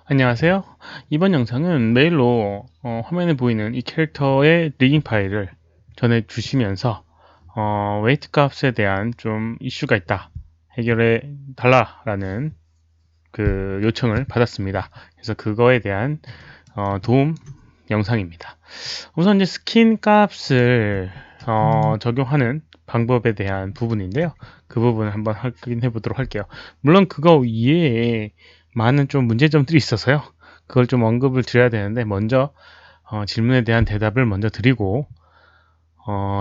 안녕하세요. 이번 영상은 메일로 화면에 보이는 이 캐릭터의 리깅 파일을 전해주시면서 웨이트 값에 대한 좀 이슈가 있다, 해결해 달라라는 그 요청을 받았습니다. 그래서 그거에 대한 도움 영상입니다. 우선 이제 스킨 값을 적용하는 방법에 대한 부분인데요. 그 부분을 한번 확인해 보도록 할게요. 물론 그거 이외에 많은 좀 문제점들이 있어서요. 그걸 좀 언급을 드려야 되는데, 먼저 질문에 대한 대답을 먼저 드리고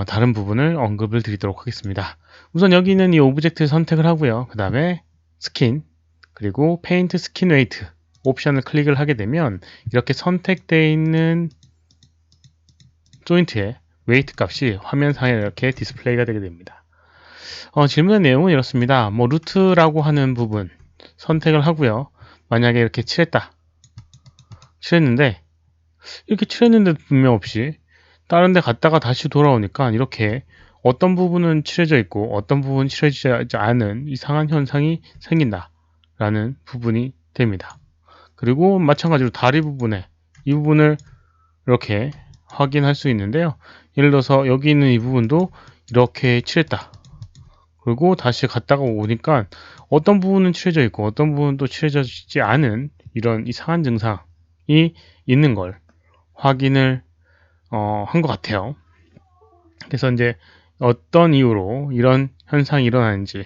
다른 부분을 언급을 드리도록 하겠습니다. 우선 여기 있는 이 오브젝트 선택을 하고요. 그 다음에 스킨, 그리고 페인트 스킨 웨이트 옵션을 클릭을 하게 되면 이렇게 선택되어 있는 조인트의 웨이트 값이 화면상에 이렇게 디스플레이가 되게 됩니다. 질문의 내용은 이렇습니다. 루트라고 하는 부분 선택을 하고요. 만약에 이렇게 칠했는데 이렇게 칠했는데 분명 없이 다른 데 갔다가 다시 돌아오니까 이렇게 어떤 부분은 칠해져 있고 어떤 부분은 칠해지지 않은 이상한 현상이 생긴다 라는 부분이 됩니다. 그리고 마찬가지로 다리 부분에 이 부분을 이렇게 확인할 수 있는데요. 예를 들어서 여기 있는 이 부분도 이렇게 칠했다. 그리고 다시 갔다가 오니까 어떤 부분은 칠해져 있고 어떤 부분은 또 칠해지지 않은 이런 이상한 증상이 있는 걸 확인을 한 것 같아요. 그래서 이제 어떤 이유로 이런 현상이 일어나는지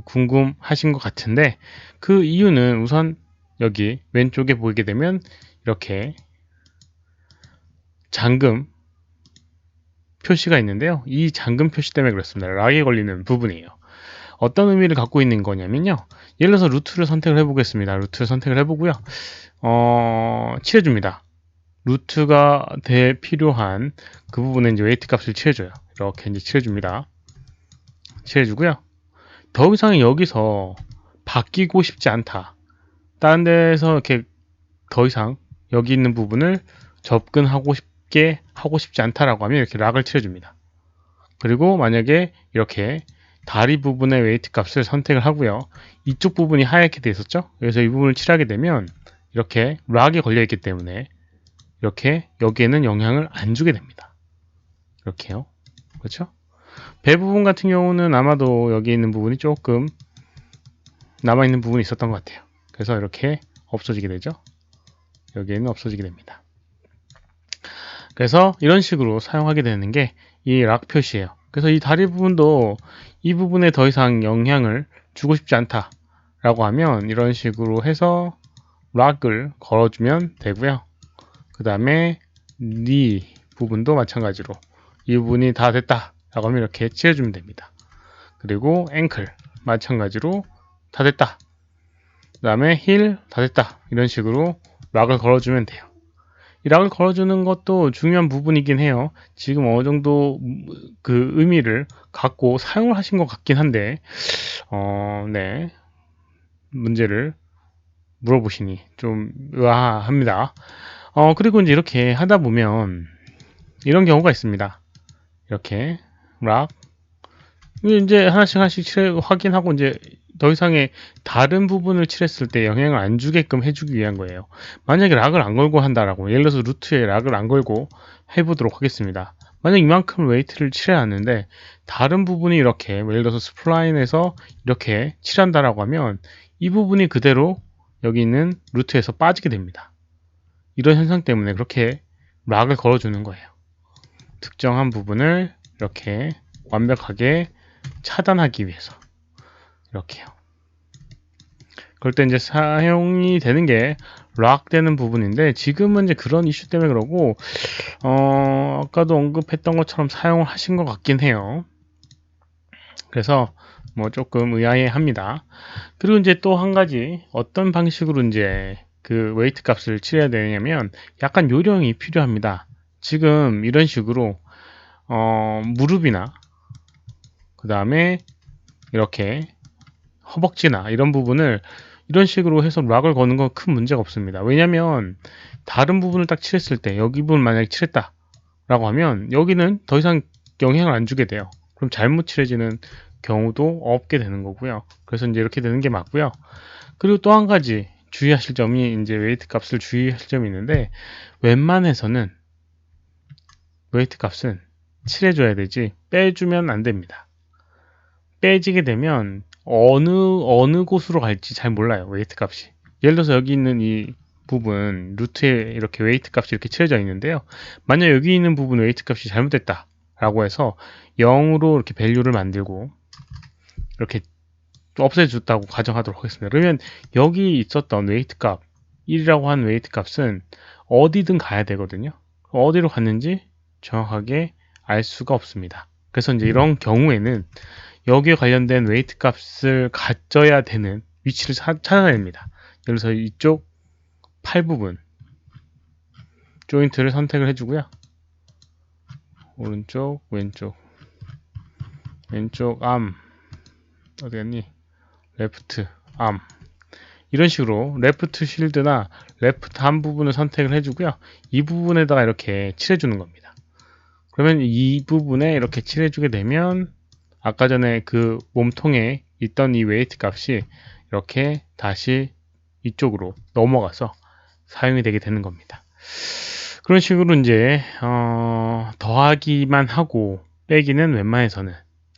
궁금하신 것 같은데, 그 이유는 우선 여기 왼쪽에 보이게 되면 이렇게 잠금 표시가 있는데요. 이 잠금 표시 때문에 그렇습니다. 락에 걸리는 부분이에요. 어떤 의미를 갖고 있는 거냐면요. 예를 들어서 루트를 선택을 해보겠습니다. 루트를 선택을 해보고요. 칠해줍니다. 루트가 필요한 그 부분에 이제 웨이트 값을 칠해줘요. 이렇게 이제 칠해줍니다. 칠해주고요. 더 이상 여기서 바뀌고 싶지 않다. 다른 데서 이렇게 더 이상 여기 있는 부분을 접근하고 싶게 하고 싶지 않다라고 하면 이렇게 락을 칠해줍니다. 그리고 만약에 이렇게 다리 부분의 웨이트 값을 선택을 하고요. 이쪽 부분이 하얗게 돼 있었죠? 그래서 이 부분을 칠하게 되면 이렇게 락이 걸려 있기 때문에 이렇게 여기에는 영향을 안 주게 됩니다. 이렇게요. 그렇죠? 배 부분 같은 경우는 아마도 여기 있는 부분이 조금 남아있는 부분이 있었던 것 같아요. 그래서 이렇게 없어지게 되죠. 여기에는 없어지게 됩니다. 그래서 이런 식으로 사용하게 되는 게 이 락 표시예요. 그래서 이 다리 부분도 이 부분에 더 이상 영향을 주고 싶지 않다 라고 하면 이런 식으로 해서 락을 걸어주면 되고요. 그 다음에 니 부분도 마찬가지로 이 부분이 다 됐다 라고 하면 이렇게 칠해주면 됩니다. 그리고 앵클 마찬가지로 다 됐다, 그 다음에 힐 다 됐다, 이런 식으로 락을 걸어주면 돼요. 이 락을 걸어주는 것도 중요한 부분이긴 해요. 지금 어느 정도 그 의미를 갖고 사용을 하신 것 같긴 한데 네, 문제를 물어보시니 좀 의아합니다. 그리고 이제 이렇게 하다 보면 이런 경우가 있습니다. 이렇게 락 이제 하나씩 확인하고 이제 더 이상의 다른 부분을 칠했을 때 영향을 안 주게끔 해주기 위한 거예요. 만약에 락을 안 걸고 한다라고, 예를 들어서 루트에 락을 안 걸고 해보도록 하겠습니다. 만약 이만큼 웨이트를 칠해놨는데 다른 부분이 이렇게 예를 들어서 스플라인에서 이렇게 칠한다라고 하면 이 부분이 그대로 여기 있는 루트에서 빠지게 됩니다. 이런 현상 때문에 그렇게 락을 걸어주는 거예요. 특정한 부분을 이렇게 완벽하게 차단하기 위해서 이렇게요. 그럴 때 이제 사용이 되는 게 락 되는 부분인데, 지금은 이제 그런 이슈 때문에 그러고 아까도 언급했던 것처럼 사용을 하신 것 같긴 해요. 그래서 뭐 조금 의아해 합니다. 그리고 이제 또 한 가지 어떤 방식으로 이제 그 웨이트 값을 칠해야 되냐면 약간 요령이 필요합니다. 지금 이런 식으로 무릎이나 그 다음에 이렇게 허벅지나 이런 부분을 이런 식으로 해서 락을 거는 건 큰 문제가 없습니다. 왜냐면 다른 부분을 딱 칠했을 때 여기 부분 만약에 칠했다 라고 하면 여기는 더 이상 영향을 안 주게 돼요. 그럼 잘못 칠해지는 경우도 없게 되는 거고요. 그래서 이제 이렇게 되는 게 맞고요. 그리고 또 한 가지 주의하실 점이 이제 웨이트 값을 주의하실 점이 있는데, 웬만해서는 웨이트 값은 칠해줘야 되지 빼주면 안 됩니다. 빼지게 되면 어느 곳으로 갈지 잘 몰라요. 웨이트 값이. 예를 들어서 여기 있는 이 부분 루트에 이렇게 웨이트 값이 이렇게 칠해져 있는데요. 만약 여기 있는 부분 웨이트 값이 잘못됐다 라고 해서 0으로 이렇게 밸류를 만들고 이렇게 없애줬다고 가정하도록 하겠습니다. 그러면 여기 있었던 웨이트 값 1이라고 한 웨이트 값은 어디든 가야 되거든요. 어디로 갔는지 정확하게 알 수가 없습니다. 그래서 이제 이런 경우에는 여기에 관련된 웨이트 값을 가져야 되는 위치를 찾아냅니다. 예를 들어서 이쪽 팔 부분 조인트를 선택을 해주고요. 오른쪽, 왼쪽 암 어디 갔니? 레프트 암 이런 식으로 레프트 쉴드나 레프트 한 부분을 선택을 해주고요. 이 부분에다가 이렇게 칠해주는 겁니다. 그러면 이 부분에 이렇게 칠해주게 되면 아까 전에 그 몸통에 있던 이 웨이트 값이 이렇게 다시 이쪽으로 넘어가서 사용이 되게 되는 겁니다. 그런 식으로 이제 더하기만 하고 빼기는 웬만해서는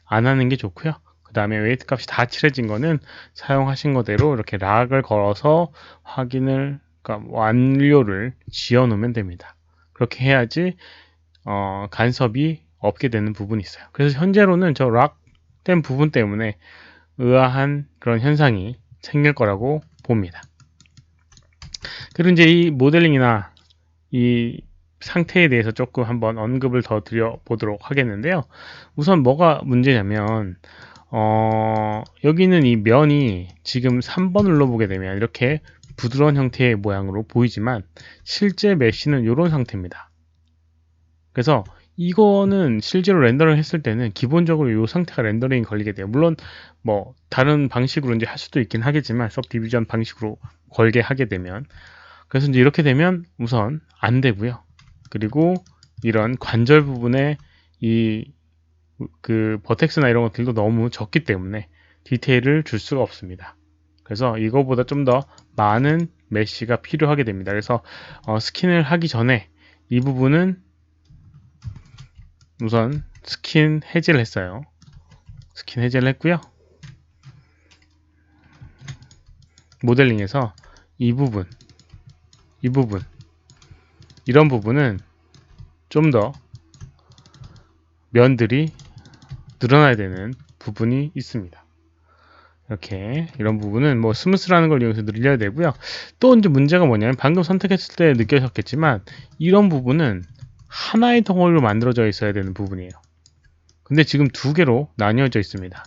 안 하는 게 좋고요. 그 다음에 웨이트 값이 다 칠해진 거는 사용하신 거대로 이렇게 락을 걸어서 확인을, 그러니까 완료를 지어 놓으면 됩니다. 그렇게 해야지 간섭이 없게 되는 부분이 있어요. 그래서 현재로는 저 락된 부분 때문에 의아한 그런 현상이 생길 거라고 봅니다. 그리고 이제 이 모델링이나 이 상태에 대해서 조금 한번 언급을 더 드려보도록 하겠는데요. 우선 뭐가 문제냐면 여기 있는 이 면이 지금 3번 눌러보게 되면 이렇게 부드러운 형태의 모양으로 보이지만 실제 메쉬는 이런 상태입니다. 그래서 이거는 실제로 렌더링 했을 때는 기본적으로 이 상태가 렌더링이 걸리게 돼요. 물론 뭐 다른 방식으로 이제 할 수도 있긴 하겠지만 सब디비전 방식으로 걸게 하게 되면, 그래서 이제 이렇게 되면 우선 안 되고요. 그리고 이런 관절 부분에 이 그 버텍스나 이런 것들도 너무 적기 때문에 디테일을 줄 수가 없습니다. 그래서 이거보다 좀 더 많은 메쉬가 필요하게 됩니다. 그래서 스킨을 하기 전에 이 부분은 우선 스킨 해제를 했어요. 스킨 해제를 했고요. 모델링에서 이 부분 이런 부분은 좀 더 면들이 늘어나야 되는 부분이 있습니다. 이렇게 이런 부분은 뭐 스무스라는 걸 이용해서 늘려야 되고요. 또 이제 문제가 뭐냐면 방금 선택했을 때 느껴졌겠지만 이런 부분은 하나의 덩어리로 만들어져 있어야 되는 부분이에요. 근데 지금 두 개로 나뉘어져 있습니다.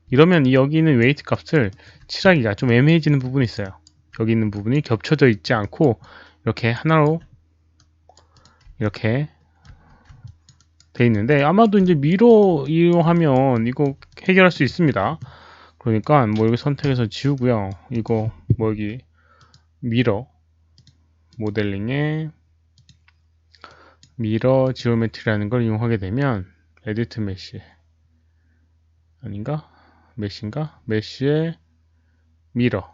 이러면 여기 있는 웨이트 값을 칠하기가 좀 애매해지는 부분이 있어요. 여기 있는 부분이 겹쳐져 있지 않고 이렇게 하나로 이렇게 돼 있는데, 아마도 이제 미러 이용하면 이거 해결할 수 있습니다. 그러니까 뭐 여기 선택해서 지우고요. 이거 뭐 여기 미러 모델링에 미러 지오메트리라는 걸 이용하게 되면 에디트 메쉬 아닌가? 메쉬인가? 메쉬에 미러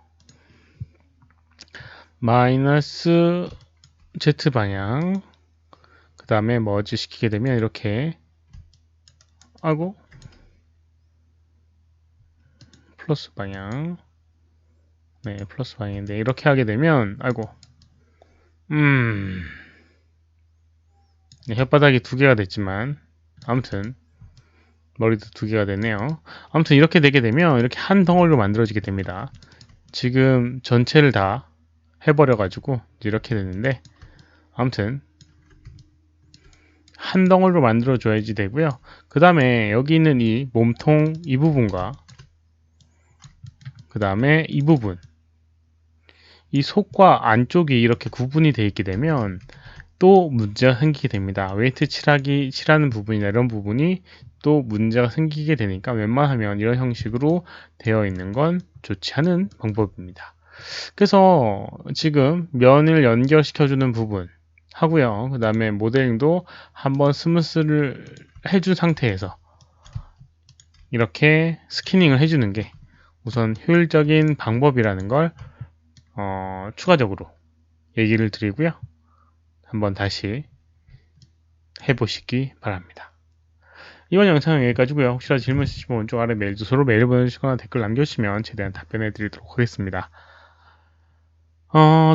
마이너스 Z 방향, 그 다음에 머지 시키게 되면 이렇게 하고 플러스 방향, 네 플러스 방향인데 이렇게 하게 되면 아이고 네, 혓바닥이 두 개가 됐지만 아무튼 머리도 두 개가 되네요. 아무튼 이렇게 되게 되면 이렇게 한 덩어리로 만들어지게 됩니다. 지금 전체를 다 해버려 가지고 이렇게 되는데, 아무튼 한 덩어리로 만들어 줘야지 되고요. 그 다음에 여기 있는 이 몸통 이 부분과 그 다음에 이 부분, 이 속과 안쪽이 이렇게 구분이 되어 있게 되면 또 문제가 생기게 됩니다. 웨이트 칠하는 부분이나 이런 부분이 또 문제가 생기게 되니까 웬만하면 이런 형식으로 되어 있는 건 좋지 않은 방법입니다. 그래서 지금 면을 연결시켜주는 부분 하고요. 그 다음에 모델링도 한번 스무스를 해준 상태에서 이렇게 스키닝을 해주는 게 우선 효율적인 방법이라는 걸 추가적으로 얘기를 드리고요. 한번 다시 해보시기 바랍니다. 이번 영상은 여기까지고요. 혹시라도 질문 있으시면 오른쪽 아래 메일 주소로 메일 보내주시거나 댓글 남겨주시면 최대한 답변해 드리도록 하겠습니다.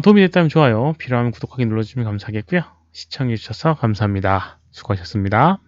도움이 됐다면 좋아요, 필요하면 구독하기 눌러주시면 감사하겠고요. 시청해주셔서 감사합니다. 수고하셨습니다.